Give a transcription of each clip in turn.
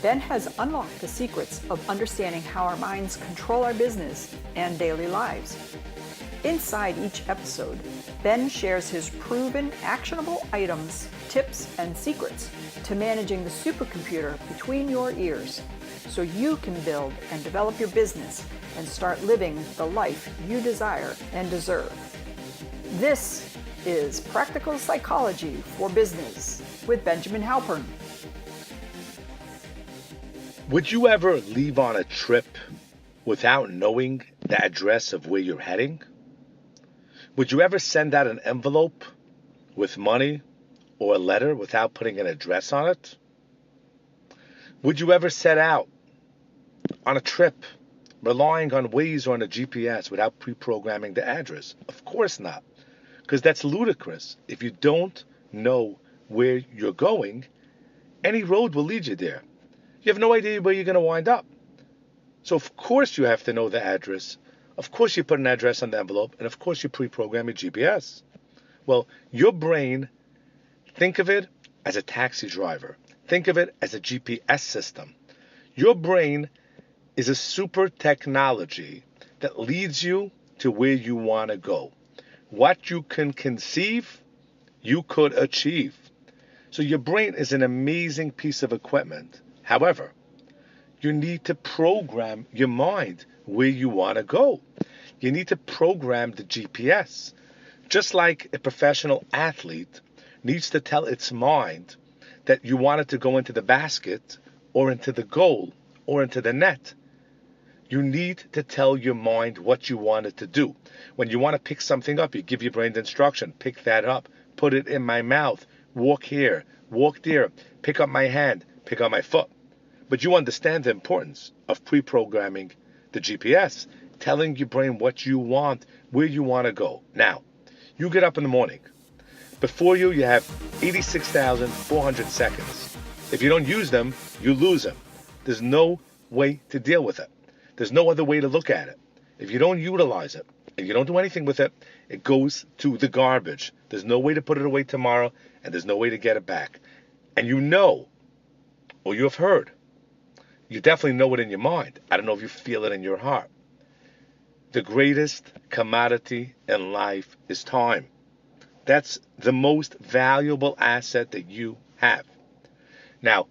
Ben has unlocked the secrets of understanding how our minds control our business and daily lives. Inside each episode, Ben shares his proven actionable items, tips, and secrets to managing the supercomputer between your ears so you can build and develop your business and start living the life you desire and deserve. This is Practical Psychology for Business with Benjamin Halpern. Would you ever leave on a trip without knowing the address of where you're heading? Would you ever send out an envelope with money or a letter without putting an address on it? Would you ever set out on a trip relying on Waze or on a GPS without pre-programming the address? Of course not, because that's ludicrous. If you don't know where you're going, any road will lead you there. You have no idea where you're going to wind up. So of course you have to know the address. Of course you put an address on the envelope, and of course you pre-program your GPS. Well, your brain, think of it as a taxi driver. Think of it as a GPS system. Your brain is a super technology that leads you to where you want to go. What you can conceive, you could achieve. So your brain is an amazing piece of equipment. However, you need to program your mind where you want to go. You need to program the GPS. Just like a professional athlete needs to tell its mind that you want it to go into the basket or into the goal or into the net. You need to tell your mind what you want it to do. When you want to pick something up, you give your brain the instruction, pick that up, put it in my mouth, walk here, walk there, pick up my hand, pick up my foot. But you understand the importance of pre-programming the GPS, telling your brain what you want, where you want to go. Now, you get up in the morning. Before you have 86,400 seconds. If you don't use them, you lose them. There's no way to deal with it. There's no other way to look at it. If you don't utilize it, and you don't do anything with it, it goes to the garbage. There's no way to put it away tomorrow, and there's no way to get it back. And you know, or you have heard, you definitely know it in your mind. I don't know if you feel it in your heart. The greatest commodity in life is time. That's the most valuable asset that you have. Now,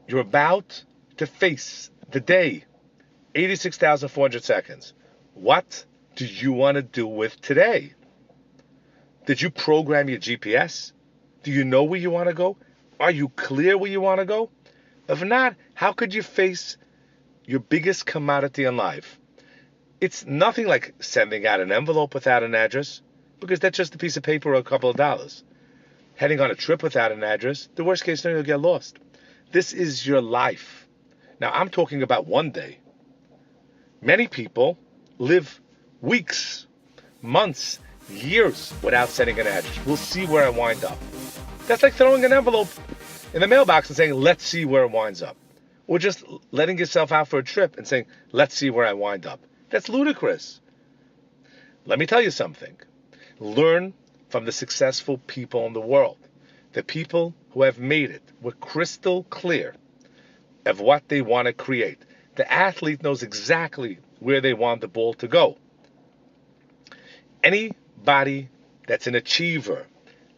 you're about to face the day, 86,400 seconds. What do you want to do with today? Did you program your GPS? Do you know where you want to go? Are you clear where you want to go? If not, how could you face your biggest commodity in life? It's nothing like sending out an envelope without an address, because that's just a piece of paper or a couple of dollars. Heading on a trip without an address, the worst case scenario, you'll get lost. This is your life. Now, I'm talking about one day. Many people live weeks, months, years without sending an address. We'll see where I wind up. That's like throwing an envelope in the mailbox and saying, let's see where it winds up. Or just letting yourself out for a trip and saying, let's see where I wind up. That's ludicrous. Let me tell you something. Learn from the successful people in the world. The people who have made it were crystal clear of what they want to create. The athlete knows exactly where they want the ball to go. Anybody that's an achiever,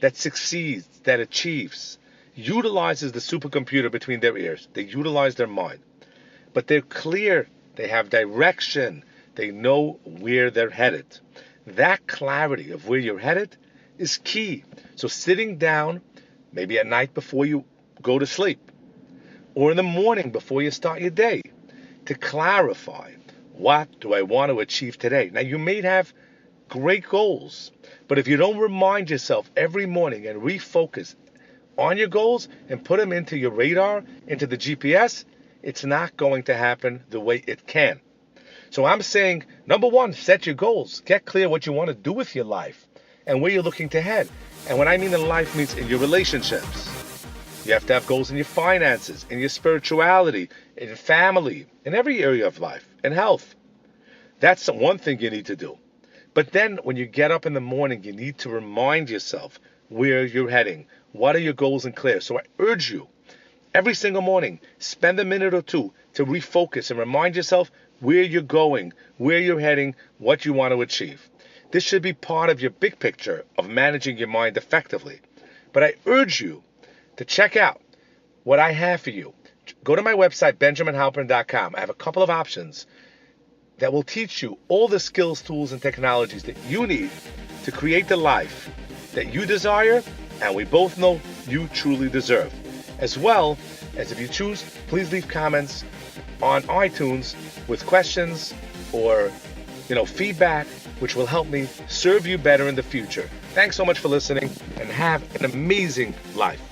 that succeeds, that achieves, utilizes the supercomputer between their ears. They utilize their mind. But they're clear. They have direction. They know where they're headed. That clarity of where you're headed is key. So sitting down, maybe at night before you go to sleep, or in the morning before you start your day, to clarify, what do I want to achieve today? Now, you may have great goals, but if you don't remind yourself every morning and refocus on your goals and put them into your radar, into the GPS, it's not going to happen the way it can. So I'm saying, number one, set your goals. Get clear what you want to do with your life and where you're looking to head. And what I mean in life means in your relationships. You have to have goals in your finances, in your spirituality, in your family, in every area of life, in health. That's one thing you need to do. But then when you get up in the morning, you need to remind yourself where you're heading. What are your goals and clear? So I urge you, Every single morning, spend a minute or two to refocus and remind yourself where you're going, where you're heading, what you want to achieve. This should be part of your big picture of managing your mind effectively. But I urge you to check out what I have for you. Go to my website, benjaminhalpern.com. I have a couple of options that will teach you all the skills, tools, and technologies that you need to create the life that you desire and we both know you truly deserve. As well as, if you choose, please leave comments on iTunes with questions or feedback, which will help me serve you better in the future. Thanks so much for listening and have an amazing life.